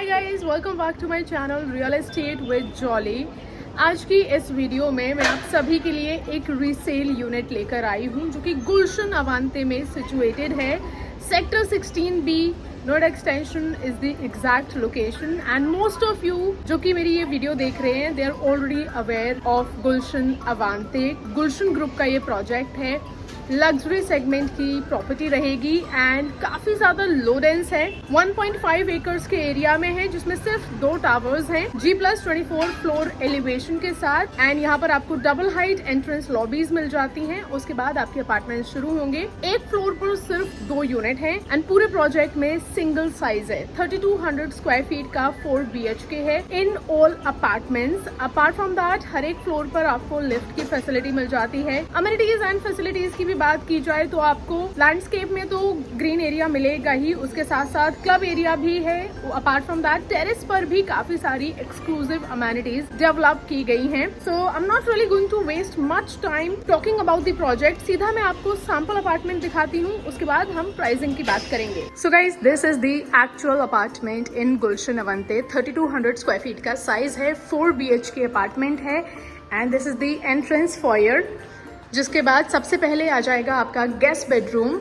Hi guys, welcome back to my channel real estate with Jolly. आज की इस video में मैं आप सभी के लिए एक रीसेल यूनिट लेकर आई हूं जो कि गुलशन अवांते में सिचुएटेड है। Sector 16B Noida extension is the exact location and most of you जो कि मेरी ये वीडियो देख रहे हैं they are already aware of Gulshan Avante. Gulshan group का ये प्रोजेक्ट है, लग्जरी सेगमेंट की प्रॉपर्टी रहेगी एंड काफी ज्यादा लो डेंस है। 1.5 एकर्स के एरिया में है जिसमें सिर्फ 2 टावर्स हैं G+24 फ्लोर एलिवेशन के साथ एंड यहाँ पर आपको डबल हाइट एंट्रेंस लॉबीज मिल जाती हैं। उसके बाद आपके अपार्टमेंट शुरू होंगे। एक फ्लोर पर सिर्फ 2 यूनिट हैं एंड पूरे प्रोजेक्ट में सिंगल साइज है। 3200 स्क्वायर फीट का 4 BHK है in all apartments. Apart from that हर एक फ्लोर पर आपको लिफ्ट की फैसिलिटी मिल जाती है। अमेनिटीज एंड फैसिलिटीज की बात की जाए तो आपको लैंडस्केप में तो ग्रीन एरिया मिलेगा ही, उसके साथ साथ क्लब एरिया भी है। अपार्ट फ्रॉम दैट टेरेस पर भी काफी सारी एक्सक्लूसिव अमेनिटीज डेवलप की गई हैं। So I am not really going to waste much time talking about the project. सीधा मैं आपको सैंपल अपार्टमेंट दिखाती हूँ, उसके बाद हम प्राइसिंग की बात करेंगे। So guys, this is the actual apartment in Gulshan Avante. 3200 square feet का साइज है, 4 BHK अपार्टमेंट है and this is the entrance foyer. जिसके बाद सबसे पहले आ जाएगा आपका गेस्ट बेडरूम।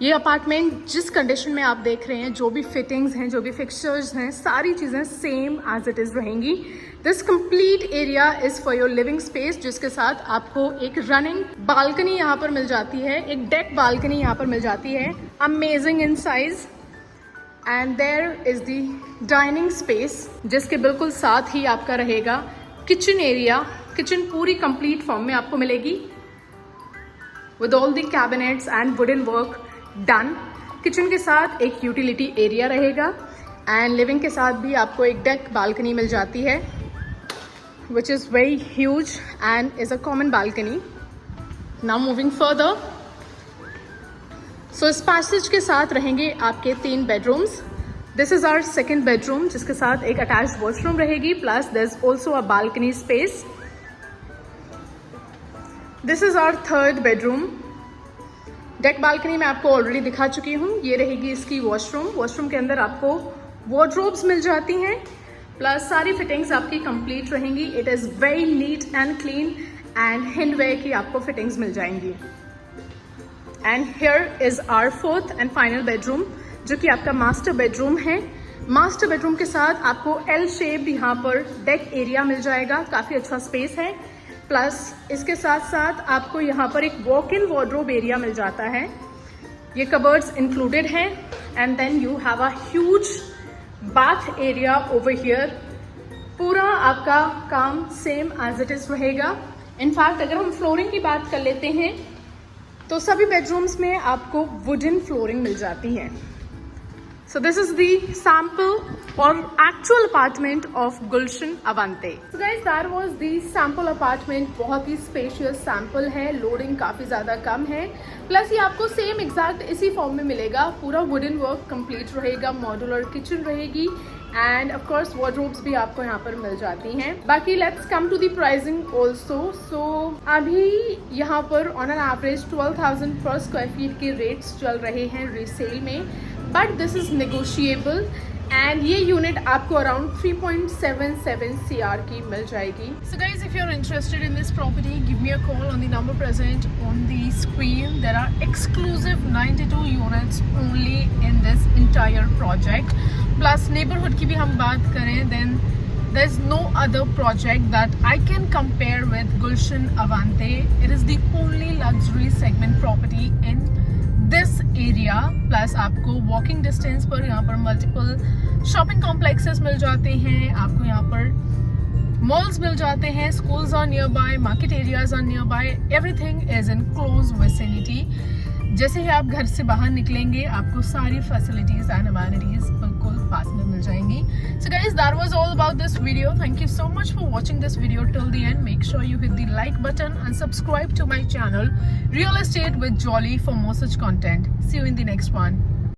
ये अपार्टमेंट जिस कंडीशन में आप देख रहे हैं, जो भी फिटिंग्स हैं, जो भी फिक्सचर्स हैं, सारी चीज़ें सेम एज इट इज़ रहेंगी। This complete area is for your living space, जिसके साथ आपको एक रनिंग बालकनी यहाँ पर मिल जाती है, एक डेक बालकनी यहाँ पर मिल जाती है, amazing in size. And there is the dining space, जिसके बिल्कुल साथ ही आपका रहेगा किचन एरिया। किचन पूरी कंप्लीट फॉर्म में आपको मिलेगी with all the cabinets and wooden work done. Kitchen के साथ एक यूटिलिटी एरिया रहेगा एंड लिविंग के साथ भी आपको एक डेक बालकनी मिल जाती है which is very huge and is a common balcony. Now moving further, so इस पैसेज के साथ रहेंगे आपके 3 bedrooms. This is our second bedroom, जिसके साथ एक अटैच्ड वॉशरूम रहेगी, plus there is also a balcony space. This is our third bedroom. Deck balcony मैं आपको ऑलरेडी दिखा चुकी हूँ। ये रहेगी इसकी वॉशरूम। वॉशरूम के अंदर आपको वार्डरोब्स मिल जाती हैं, प्लस सारी फिटिंग्स आपकी कंप्लीट रहेंगी। It is very neat and clean and hardware की आपको फिटिंग्स मिल जाएंगी। And here is our fourth and final bedroom, जो कि आपका मास्टर बेडरूम है। मास्टर बेडरूम के साथ आपको L शेप यहाँ पर डेक एरिया मिल जाएगा, काफ़ी अच्छा स्पेस है। प्लस इसके साथ साथ आपको यहाँ पर एक वॉक इन वार्डरोब एरिया मिल जाता है। ये कबर्ड्स इंक्लूडेड हैं and then you have a huge bath area over here. पूरा आपका काम सेम एज इट इज रहेगा। इनफैक्ट अगर हम फ्लोरिंग की बात कर लेते हैं तो सभी बेडरूम्स में आपको वुडन फ्लोरिंग मिल जाती है। So this is the sample or actual apartment of Gulshan Avante. So guys, that was the sample apartment. बहुत ही spacious sample है, लोडिंग काफ़ी ज़्यादा कम है, प्लस ये आपको सेम एग्जैक्ट इसी फॉर्म में मिलेगा। पूरा वुडन वर्क कंप्लीट रहेगा, मॉड्यूलर किचन रहेगी एंड ऑफ कोर्स वार्डरोब्स भी आपको यहाँ पर मिल जाती हैं। बाकी let's come to the pricing also. So अभी यहाँ पर ऑन एन एवरेज 12,000 पर स्क्वायर फीट के रेट्स चल रहे हैं रीसेल में, but this is negotiable and ये यूनिट आपको अराउंड 3.77 CR की मिल जाएगी। So guys, if you are interested in this property, give me a call on the number present on the screen. There are exclusive 92 units only in this entire project. Plus neighbourhood की भी हम बात करें, then there is no other project that I can compare with Gulshan Avante. It is the only luxury segment property in this area. Plus आपको walking distance पर यहाँ पर multiple shopping complexes मिल जाते हैं, आपको यहाँ पर मॉल्स मिल जाते हैं, schools are nearby, market areas are nearby, everything is in close vicinity. जैसे ही आप घर से बाहर निकलेंगे आपको सारी फैसिलिटीज एंड अमेनिटीज बिल्कुल पास में मिल जाएंगी। So guys, that was all about this video. Thank you so much for watching this video till the end. Make sure you hit the like button and subscribe to my channel Real Estate with Jolly for more such content. See you in the next one.